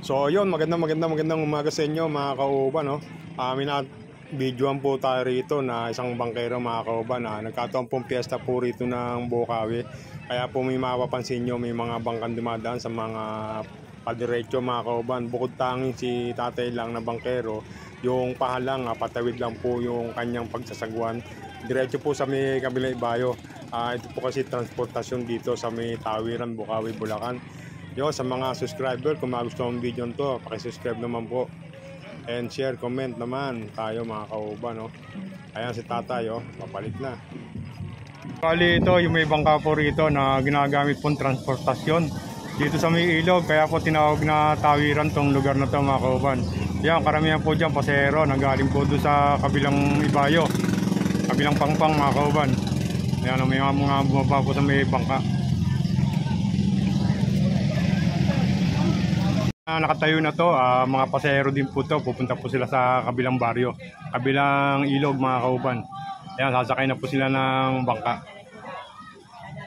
So yun, magandang umaga sa inyo mga kauban, no? Videoan po tayo rito na isang bangkero mga kauban na nagkataon pong piyesta po rito ng Bokawi. Kaya po may mapapansin nyo, may mga bangkang dumadaan sa mga padiretso mga kauban. Bukod tanging si tatay lang na bangkero, yung pahalang patawid lang po yung kanyang pagsasagwan. Diretso po sa may kabilang ibayo. Ito po kasi transportasyon dito sa may Tawiran, Bokawi, Bulacan. Yo, sa mga subscriber, kung magustuhan ang video nito, paki-subscribe naman po. And share, comment naman tayo mga kauban, no? Ayan si tatay, papalit na. Kali ito, yung may bangka po rito na ginagamit pong transportasyon dito sa may ilog. Kaya po tinawag na Tawiran tong lugar na to mga kauban. Yan, karamihan po dyan pasahero, nanggaling po doon sa kabilang ibayo, kabilang pangpang mga kauban. Ayan, may mga bumaba po sa may bangka. Nakatayo na to, mga pasahero din po to, pupunta po sila sa kabilang baryo, kabilang ilog mga kauban. Ayan, sasakay na po sila ng bangka.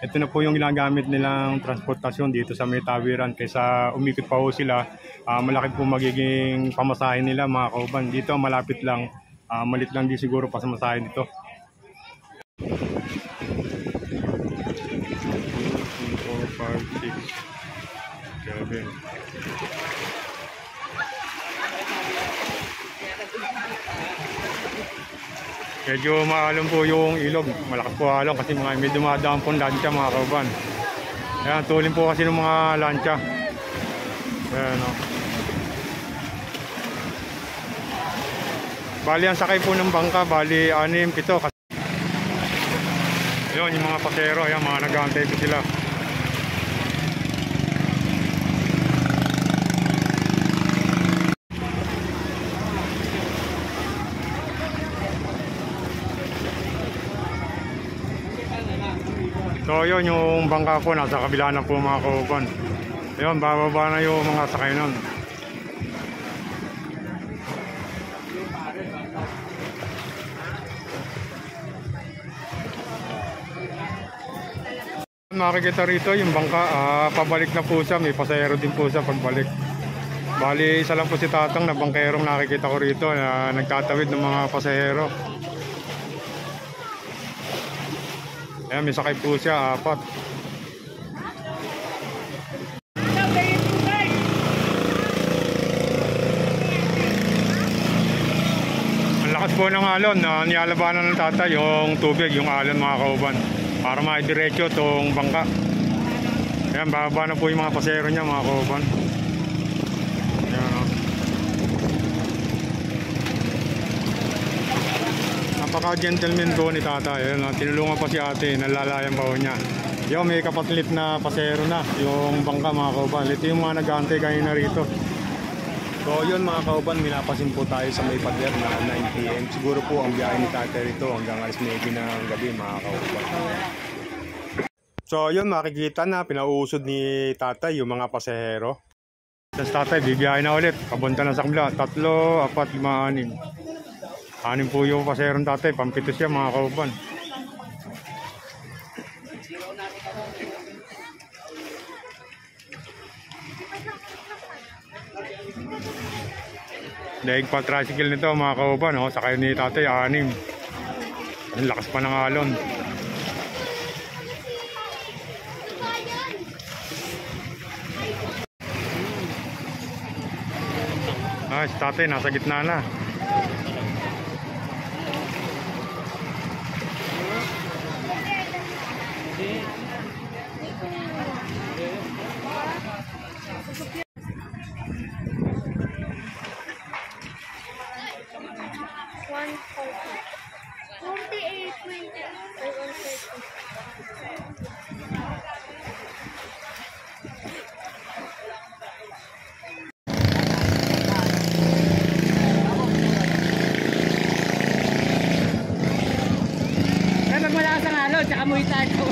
Ito na po yung ginagamit nilang transportasyon dito sa may Tawiran. Kaysa umikot pa po sila, malaki po magiging pamasahin nila mga kauban. Dito malapit lang, malit lang din siguro pa sa masahin dito. 4, 5, 6, 7. Medyo maalon po yung ilog, malakas po alon kasi may dumadaan pong lancha mga kauban. Ayan, tulin po kasi ng mga lancha. Ayan, no? Bali ang sakay po ng bangka, bali 6, 7. Ayun, yung mga pasero, ayan, mga nag-aantay po sila. So yun, yung bangka po nasa kabila na po mga kauban. Ayun, bababa na yung mga sakay nun. Makikita rito yung bangka, pabalik na po siya, may pasahero din po siya pagbalik. Bali, isa lang po si tatang na bangkerong nakikita ko rito na nagtatawid ng mga pasahero. Ayan, may sakay po siya, 4. Ang lakas po ng alon, niyalabanan ng tatay yung tubig, yung alon mga kauban, para maidiretso itong bangka. Ayan, bababa na po yung mga pasero niya mga kauban. Ayan, napaka-gentleman po ni tatay. Ayan, tinulungan pa si ate, nalalayan pa po niya. Yung may kapatlit na pasero na yung bangka mga kauban. Ito yung mga nag-aantay kanina rito. So yun mga kauban, minapasin po tayo sa may pader na 9 PM. Siguro po ang biyahe ni tatay rito hanggang alas 9 ng gabi mga kauban. So yun, makikita na pinauusod ni tatay yung mga pasahero. Tapos tatay, bibiyahe na ulit, papunta na sa kabila. 3, 4, 5, 6. 6 po yung paserong tatay, pampito siya mga kauban. Daig pa tricycle nito mga kauban, sakay ni tatay 6. Ang lakas pa ng alon. Si tatay nasa gitna na. Malakas ang alon, tsaka muhitan ko